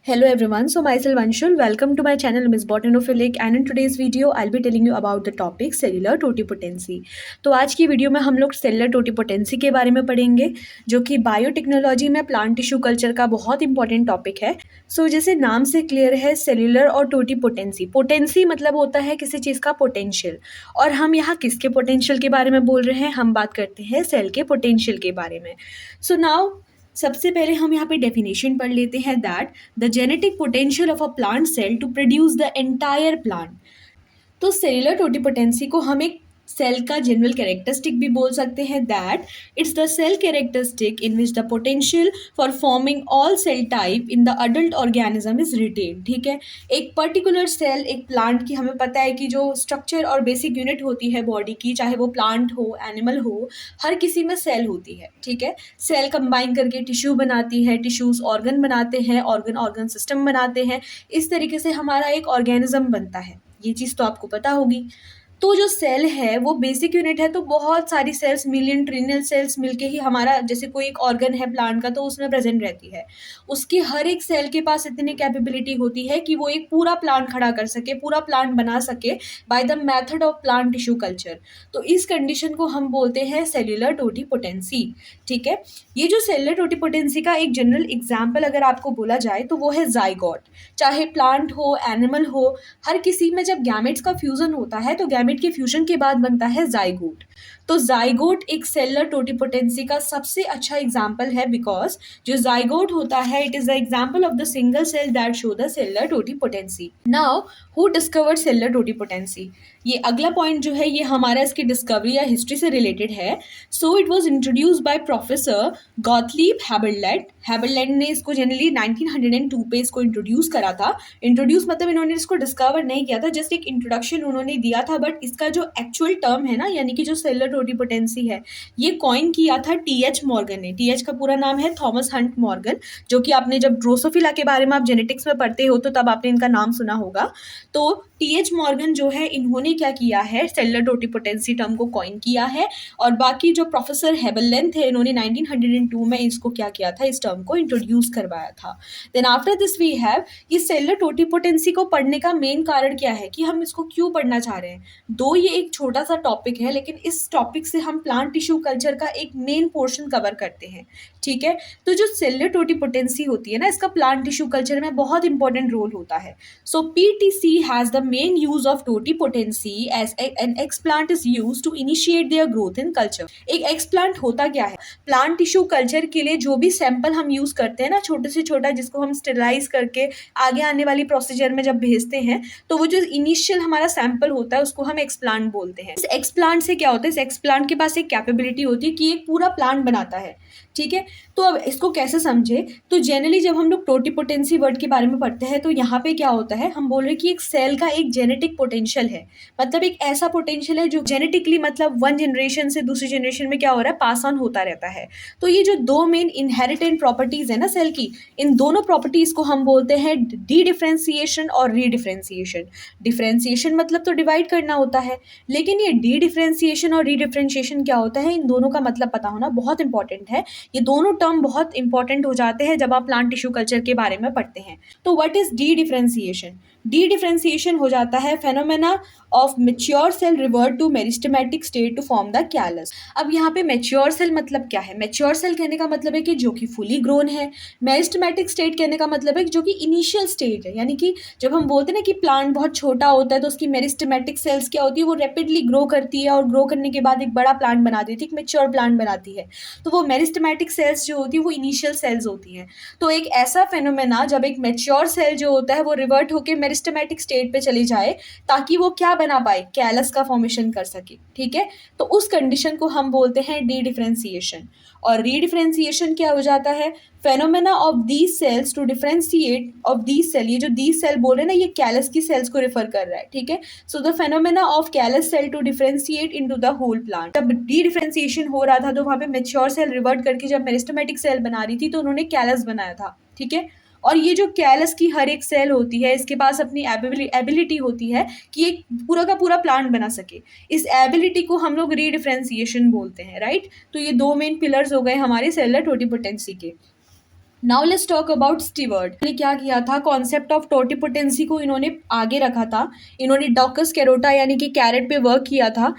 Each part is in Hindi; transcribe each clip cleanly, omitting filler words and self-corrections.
Hello everyone, so myself Anshul, welcome to my channel Miss Botanophilic and in today's video I'll be telling you about the topic cellular totipotency। तो आज की वीडियो में हम लोग सेलुलर टोटिपोटेंसी के बारे में पढ़ेंगे जो कि बायोटेक्नोलॉजी में प्लांट टिश्यू कल्चर का बहुत इंपॉर्टेंट टॉपिक है। सो जैसे नाम से क्लियर है सेल्यूलर और टोटिपोटेंसी, पोटेंसी मतलब होता है किसी चीज़ का पोटेंशियल, और हम यहाँ किसके पोटेंशियल के बारे में बोल रहे हैं, हम बात करते हैं सेल के पोटेंशियल के बारे में। सो नाउ सबसे पहले हम यहाँ पे डेफिनेशन पढ़ लेते हैं that the genetic potential of a plant cell to produce the entire plant. तो सेलुलर टोटिपोटेंसी को हम एक सेल का जनरल कैरेक्टरिस्टिक भी बोल सकते हैं that it's the cell characteristic in which the potential for forming all cell type in the adult organism is retain. ठीक है, एक पर्टिकुलर सेल, एक प्लांट की हमें पता है कि जो स्ट्रक्चर और बेसिक यूनिट होती है बॉडी की, चाहे वो प्लांट हो एनिमल हो, हर किसी में सेल होती है। ठीक है, सेल कंबाइन करके टिश्यू बनाती है, टिश्यूज ऑर्गन बनाते हैं, ऑर्गन ऑर्गन सिस्टम बनाते हैं, इस तरीके से हमारा एक ऑर्गेनिज्म बनता है। ये चीज़ तो आपको पता होगी। तो जो सेल है वो बेसिक यूनिट है, तो बहुत सारी सेल्स, मिलियन ट्रिलियन सेल्स मिलके ही हमारा, जैसे कोई एक ऑर्गन है प्लांट का तो उसमें प्रेजेंट रहती है। उसकी हर एक सेल के पास इतनी कैपेबिलिटी होती है कि वो एक पूरा प्लांट खड़ा कर सके, पूरा प्लांट बना सके by the method of plant tissue culture. तो इस कंडीशन को हम बोलते हैं सेल्यूलर टोटिपोटेंसी। ठीक है, ये जो सेल्यूलर टोटिपोटेंसी का एक जनरल एग्जाम्पल अगर आपको बोला जाए तो वो है जाइगोट। चाहे प्लांट हो एनिमल हो, हर किसी में जब गैमेट्स का फ्यूजन होता है तो गैमेट के फ्यूजन के बाद बनता है जाइगोट। तो जाइगोट एक सेलुलर टोटिपोटेंसी का सबसे अच्छा एग्जाम्पल है, बिकॉज जो जाइगोट होता है it is the example of the single cell that show the cellular totipotency. Now who discovered cellular totipotency, ये अगला पॉइंट जो है ये हमारा इसकी डिस्कवरी या हिस्ट्री से रिलेटेड है। So it was introduce by professor Gottlieb Haberlandt. Haberlandt ने इसको जनरली 1902 पे इसको इंट्रोड्यूस करा था। इंट्रोड्यूस मतलब इन्होंने इसको डिस्कवर नहीं किया था, जस्ट एक इंट्रोडक्शन उन्होंने दिया था, बट इसका जो एक्चुअल टर्म है ना, यानी कि जो सेलुलर टोटिपोटेंसी है, ये कॉइन किया था टी.एच. मॉर्गन ने। टी.एच. का पूरा नाम है थॉमस हंट मॉर्गन, जो कि आपने जब ड्रोसोफिला के बारे में आप जेनेटिक्स में पढ़ते हो तो तब आपने इनका नाम सुना होगा। तो टी.एच. मॉर्गन जो है, इन्होंने क्या किया है, सेलुलर टोटिपोटेंसी टर्म को कॉइन किया है, और बाकी जो प्रोफेसर हैबरलैंड थे इन्होंने 1902 में इसको क्या किया था, इस टर्म को इंट्रोड्यूस करवाया था। Then after this we have ये सेलुलर टोटिपोटेंसी को पढ़ने का मेन कारण क्या है कि हम इसको क्यों पढ़ना चाह रहे हैं। दो ये एक छोटा सा टॉपिक है, लेकिन इस टॉपिक से हम प्लांट टिश्यू कल्चर का एक मेन पोर्शन कवर करते हैं। ठीक है, तो जो सेलुलर टोटिपोटेंसी होती है ना, इसका प्लांट टिश्यू कल्चर में बहुत इंपॉर्टेंट रोल होता है। So PTC has the main use of totipotency as an explant is use to initiate their growth in culture. एक एक्सप्लांट होता क्या है, प्लांट टिश्यू कल्चर के लिए जो भी सैंपल हम यूज करते हैं ना, छोटे से छोटा, जिसको हम स्टेरलाइज करके आगे आने वाली प्रोसीजर में जब भेजते हैं, तो वो जो इनिशियल हमारा सैंपल होता है उसको हम एक्सप्लांट बोलते हैं। इस एक्सप्लांट से क्या होता है, इस एक्सप्लांट के पास एक कैपेबिलिटी होती है कि एक पूरा प्लांट बनाता है। ठीक है, तो अब इसको कैसे समझे, तो जनरली जब हम लोग टोटिपोटेंसी वर्ड के बारे में पढ़ते हैं तो यहाँ पे क्या होता है, हम बोल रहे हैं कि एक सेल का एक जेनेटिक पोटेंशियल है, मतलब एक ऐसा पोटेंशियल है जो जेनेटिकली, मतलब वन जनरेशन से दूसरी जनरेशन में क्या हो रहा है, पास ऑन होता रहता है। तो ये जो दो मेन इनहेरिटेंट प्रॉपर्टीज है ना सेल की, इन दोनों प्रॉपर्टीज को हम बोलते हैं डी डिफ्रेंसिएशन और रीडिफ्रेंसिएशन। डिफ्रेंसिएशन मतलब तो डिवाइड करना होता है, लेकिन ये डी डिफ्रेंसिएशन और रीडिफ्रेंसिएशन क्या होता है, इन दोनों का मतलब पता होना बहुत इंपॉर्टेंट है। ये दोनों टर्म बहुत इंपॉर्टेंट हो जाते हैं जब आप प्लांट टिश्यू कल्चर के बारे में पढ़ते हैं। तो what is dedifferentiation, dedifferentiation हो जाता है phenomena of mature cell revert to meristematic state to form the callus. अब यहाँ पे मेच्योर सेल मतलब क्या है, मेच्योर सेल कहने का मतलब है कि जो कि फुली ग्रोन है। मेरिस्टेमेटिक स्टेट कहने का मतलब है कि जो कि इनिशियल स्टेज है, यानी कि जब हम बोलते हैं ना कि प्लांट बहुत छोटा होता है तो उसकी मेरिस्टेमेटिक सेल्स क्या होती है, वो रैपिडली ग्रो करती है और ग्रो करने के बाद एक बड़ा प्लांट बना देती है, एक मेच्योर प्लांट बनाती है। तो वो मेरिस्टेमेटिक सेल्स जो होती है वो इनिशियल सेल्स होती हैं। तो एक ऐसा फेनोमेना जब एक मेच्योर सेल जो होता है वो रिवर्ट होकर मेरिस्टेमेटिक स्टेट पे चली जाए ताकि वो क्या बना पाए, कैलस का फॉर्मेशन कर सके। ठीक है, तो उस कंडीशन को हम बोलते हैं डी डिफ्रेंसिएशन। और रीडिफ्रेंसिएशन क्या हो जाता है, phenomena of these cells to differentiate of these cell. ये जो दीज सेल बोल रहे हैं ना, ये कैलस की सेल्स को रिफर कर रहा है। ठीक है, so the phenomena of callus cell to differentiate into the whole plant. जब डी डिफ्रेंसिएशन हो रहा था तो वहां पे मेच्योर सेल रिवर्ट करके जब मेरिस्टेमेटिक सेल बना रही थी तो उन्होंने कैलस बनाया था। ठीक है, और ये जो कैलस की हर एक सेल होती है इसके पास अपनी एबिलिटी होती है कि एक पूरा का पूरा प्लांट बना सके। इस एबिलिटी को हम लोग रीडिफ्रेंसिएशन बोलते हैं, राइट। तो ये दो मेन पिलर्स हो गए हमारे सेलुलर टोटिपोटेंसी के। Now let's talk about steward ने क्या किया था, कॉन्सेप्ट ऑफ टोटिपोटेंसी को इन्होंने आगे रखा था। इन्होंने डॉकस कैरोटा यानी कि कैरेट पे वर्क किया था,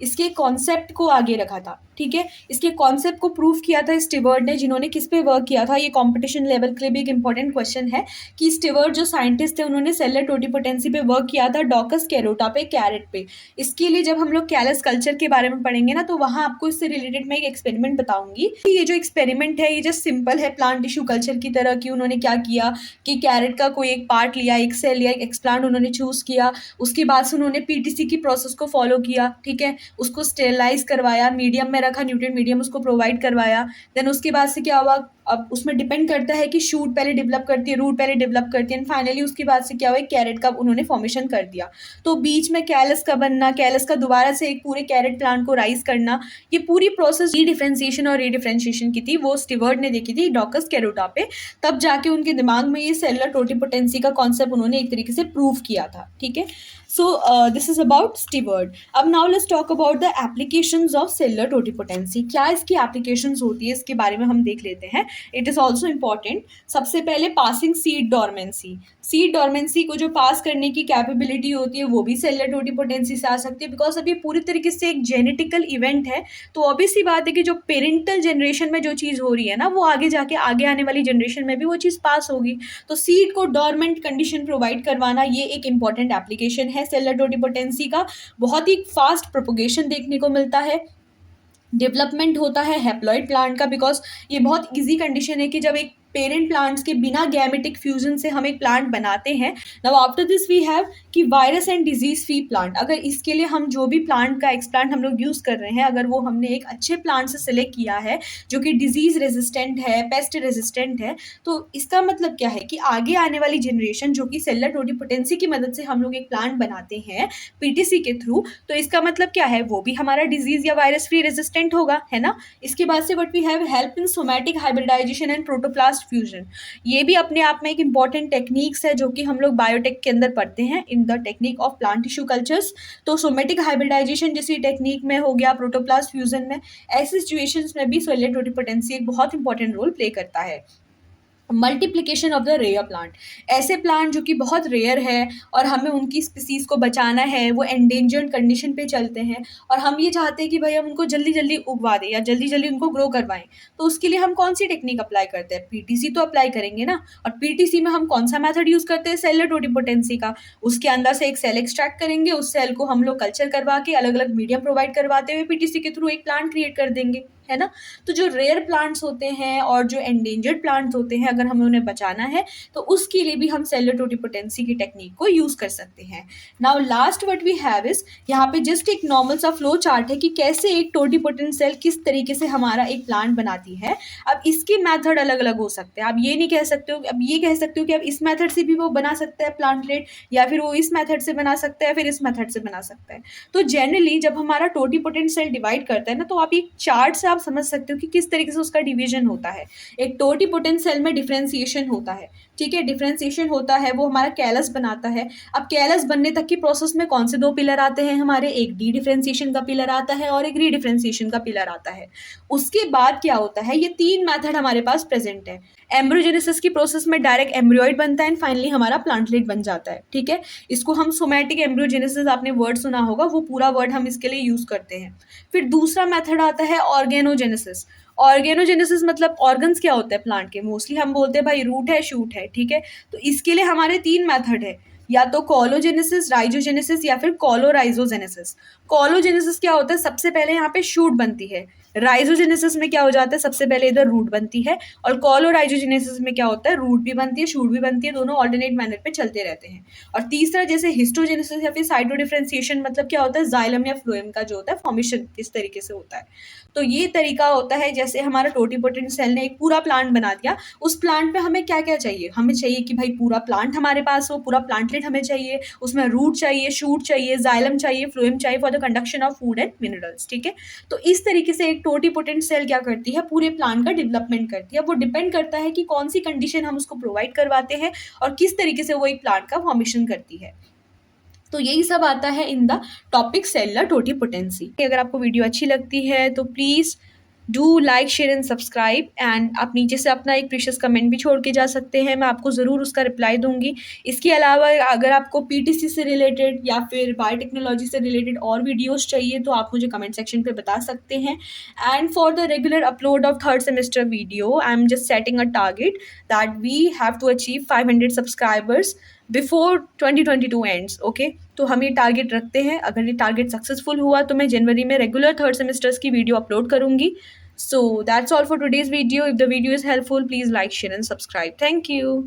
इसके कॉन्सेप्ट को आगे रखा था। ठीक है, इसके कॉन्सेप्ट को प्रूव किया था स्टीवर्ड ने, जिन्होंने किस पे वर्क किया था। ये कंपटीशन लेवल के लिए भी एक इंपॉर्टेंट क्वेश्चन है कि स्टीवर्ड जो साइंटिस्ट थे उन्होंने सेलर टोटिपोटेंसी पे वर्क किया था डॉकस कैरोटा पे, कैरेट पे। इसके लिए जब हम लोग कैलस कल्चर के बारे में पढ़ेंगे ना, तो वहाँ आपको इससे रिलेटेड मैं एक एक्सपेरिमेंट बताऊंगी। ये जो एक्सपेरिमेंट है ये जस्ट सिंपल है, प्लांट टिश्यू कल्चर की तरह। कि उन्होंने क्या किया कि कैरेट का कोई एक पार्ट लिया, एक सेल लिया, एक एक्सप्लांट उन्होंने चूज किया। उसके बाद से उन्होंने पीटीसी की प्रोसेस को फॉलो किया। ठीक है, उसको स्टेरलाइज करवाया, मीडियम में रखा, न्यूट्रिएंट मीडियम उसको प्रोवाइड करवाया। देन उसके बाद से क्या हुआ, अब उसमें डिपेंड करता है कि शूट पहले डेवलप करती है, रूट पहले डेवलप करती है, एंड फाइनली उसके बाद से क्या हुआ, कैरेट का उन्होंने फॉर्मेशन कर दिया। तो बीच में कैलस का बनना, कैलस का दोबारा से एक पूरे कैरेट प्लांट को राइज करना, ये पूरी प्रोसेस रीडिफरेंशिएशन और रीडिफरेंशिएशन की थी, वो स्टीवर्ड ने देखी थी डॉकस कैरोटा पे। तब जाके उनके दिमाग में ये सेलुलर टोटिपोटेंसी का कॉन्सेप्ट उन्होंने एक तरीके से प्रूव किया था। ठीक है, so this is about Steward. अब now let's talk about the applications of cellular totipotency. क्या इसकी एप्लीकेशंस होती है, इसके बारे में हम देख लेते हैं। It is also important. सबसे पहले passing seed dormancy. Seed dormancy को जो पास करने की कैपेबिलिटी होती है वो भी सेलुलर टोटिपोटेंसी से आ सकती है, बिकॉज अब ये पूरी तरीके से एक जेनेटिकल इवेंट है। तो ऑब्वियस सी बात है कि जो पेरेंटल जनरेशन में जो चीज़ हो रही है ना, वो आगे जाके आगे आने वाली जनरेशन में भी वो चीज़ पास होगी। तो सीड को डॉर्मेंट कंडीशन प्रोवाइड करवाना ये एक इंपॉर्टेंट एप्लीकेशन है सेलुलर टोटिपोटेंसी का। बहुत ही फास्ट प्रोपोगेशन देखने को मिलता है, डेवलपमेंट होता है हैप्लॉइड प्लांट का, बिकॉज ये बहुत इजी कंडीशन है कि जब एक पेरेंट प्लांट्स के बिना गैमेटिक फ्यूजन से हम एक प्लांट बनाते हैं। Now after this we have कि virus and disease free plant. अगर इसके लिए हम जो भी प्लांट का एक्सप्लांट हम लोग यूज़ कर रहे हैं, अगर वो हमने एक अच्छे प्लांट से सिलेक्ट किया है जो कि डिजीज रेजिस्टेंट है, पेस्ट रेजिस्टेंट है, तो इसका मतलब क्या है कि आगे आने वाली जनरेशन जो कि सेलुलर टोटिपोटेंसी की मदद से हम लोग एक प्लांट बनाते हैं पीटीसी के थ्रू, तो इसका मतलब क्या है, वो भी हमारा डिजीज या वायरस फ्री रेजिस्टेंट होगा, है ना। इसके बाद से what we have, help in somatic hybridization and protoplast fusion. ये भी अपने आप में एक इंपॉर्टेंट टेक्निक्स है जो कि हम लोग बायोटेक के अंदर पढ़ते हैं in the technique of plant tissue cultures. तो सोमैटिक हाइब्रिडाइजेशन जैसी टेक्निक में हो गया, प्रोटोप्लास्ट फ्यूजन में, ऐसी सिचुएशंस में भी सेलुलर टोटिपोटेंसी एक बहुत इंपॉर्टेंट रोल प्ले करता है। Multiplication of the rare plant. ऐसे प्लांट जो कि बहुत रेयर है और हमें उनकी स्पीसीज को बचाना है, वो एंडेंजर्ड कंडीशन पे चलते हैं और हम ये चाहते हैं कि भाई हम उनको जल्दी जल्दी उगवा दें या जल्दी जल्दी उनको ग्रो करवाएं। तो उसके लिए हम कौन सी टेक्निक अप्लाई करते हैं, पीटीसी तो अप्लाई करेंगे ना। और पीटीसी में हम कौन सा मेथड यूज करते हैं, सेलुलर टोटिपोटेंसी का। उसके अंदर से एक सेल एक्सट्रैक्ट करेंगे, उस सेल को हम लोग कल्चर करवा के अलग अलग मीडियम प्रोवाइड करवाते हुए पीटीसी के थ्रू एक प्लांट क्रिएट कर देंगे, है ना। तो जो रेयर प्लांट्स होते हैं और जो एंडेंजर्ड प्लांट्स होते हैं, अगर हमें उन्हें बचाना है तो उसके लिए भी हम सेलुलर टोटिपोटेंसी की टेक्निक को यूज कर सकते हैं। Now last what we have is, यहाँ पे जस्ट एक नॉर्मल सा फ्लो चार्ट है कि कैसे एक टोटिपोटेंट सेल किस तरीके से हमारा एक प्लांट बनाती है। अब इसके मेथड अलग अलग हो सकते हैं। आप ये नहीं कह सकते हो, अब ये कह सकते हो कि अब इस मेथड से भी वो बना सकता है प्लांटलेट, या फिर वो इस मेथड से बना सकता है, फिर इस मेथड से बना सकता है। तो जनरली जब हमारा टोटिपोटेंट सेल डिवाइड करता है ना, तो आप एक चार्ट से आप समझ सकते हो कि किस तरीके से उसका डिवीजन होता है। एक टोटिपोटेंट सेल में डिफरेंशिएशन होता है, ठीक है, डिफरेंशिएशन होता है, वो हमारा कैलस बनाता है। अब कैलस बनने तक की प्रोसेस में कौन से दो पिलर आते हैं हमारे, एक डी डिफरेंशिएशन का पिलर आता है और एक री डिफरेंशिएशन का पिलर आता है। उसके बाद क्या होता है, ये तीन मेथड हमारे पास प्रेजेंट है। एम्ब्रियोजेनेसिस की प्रोसेस में डायरेक्ट एम्ब्रियोइड बनता है एंड फाइनली हमारा प्लांटलेट बन जाता है, ठीक है। इसको हम सोमैटिक एम्ब्रियोजेनेसिस, आपने वर्ड सुना होगा, वो पूरा वर्ड हम इसके लिए यूज करते हैं। फिर दूसरा मेथड आता है ऑर्गेनोजेनेसिस। ऑर्गेनोजेनेसिस मतलब ऑर्गन्स क्या होते हैं प्लांट के, मोस्टली हम बोलते हैं भाई रूट है, शूट है, ठीक है। तो इसके लिए हमारे तीन मेथड है, या तो कॉलोजेनेसिस, राइजोजेनेसिस या फिर कॉलोराइजोजेनेसिस। कॉलोजेनेसिस क्या होता है, सबसे पहले यहाँ पे शूट बनती है। राइजोजेनेसिस में क्या हो जाता है, सबसे पहले इधर रूट बनती है। और कॉलोराइजोजेनेसिस में क्या होता है, रूट भी बनती है, शूट भी बनती है, दोनों ऑल्टरनेट मैनर पे चलते रहते हैं। और तीसरा जैसे हिस्टोजेनेसिस या फिर साइटो डिफरेंशिएशन, मतलब क्या होता है, जाइलम या फ्लोएम का जो होता है फॉर्मेशन इस तरीके से होता है। तो ये तरीका होता है, जैसे हमारा टोटिपोटेंट सेल ने एक पूरा प्लांट बना दिया, उस प्लांट पे हमें क्या क्या चाहिए, हमें चाहिए कि भाई पूरा प्लांट हमारे पास हो, पूरा प्लांटलेट हमें चाहिए, उसमें रूट चाहिए, शूट चाहिए, जाइलम चाहिए, फ्लोएम चाहिए for the conduction of food and minerals, ठीक है। तो इस तरीके से एक टोटिपोटेंट सेल क्या करती है, पूरे प्लांट का डेवलपमेंट करती है। वो डिपेंड करता है कि कौन सी कंडीशन हम उसको प्रोवाइड करवाते हैं और किस तरीके से वो एक प्लांट का फॉर्मेशन करती है। तो यही सब आता है in the topic cellular totipotency. अगर आपको वीडियो अच्छी लगती है तो please do like share and subscribe, and आप नीचे से अपना एक प्रीशियस कमेंट भी छोड़ के जा सकते हैं, मैं आपको ज़रूर उसका रिप्लाई दूंगी। इसके अलावा अगर आपको पीटीसी से रिलेटेड या फिर बायोटेक्नोलॉजी से रिलेटेड और वीडियोस चाहिए तो आप मुझे कमेंट सेक्शन पे बता सकते हैं। And for the regular upload of third semester video, I am just setting a target that we have to achieve 500 subscribers before 2022 ends. Okay, तो हम ये टारगेट रखते हैं। अगर ये टारगेट सक्सेसफुल हुआ तो मैं जनवरी में रेगुलर थर्ड सेमेस्टर्स की वीडियो अपलोड करूंगी। So that's all for today's video. If the video is helpful, please like, share and subscribe. Thank you.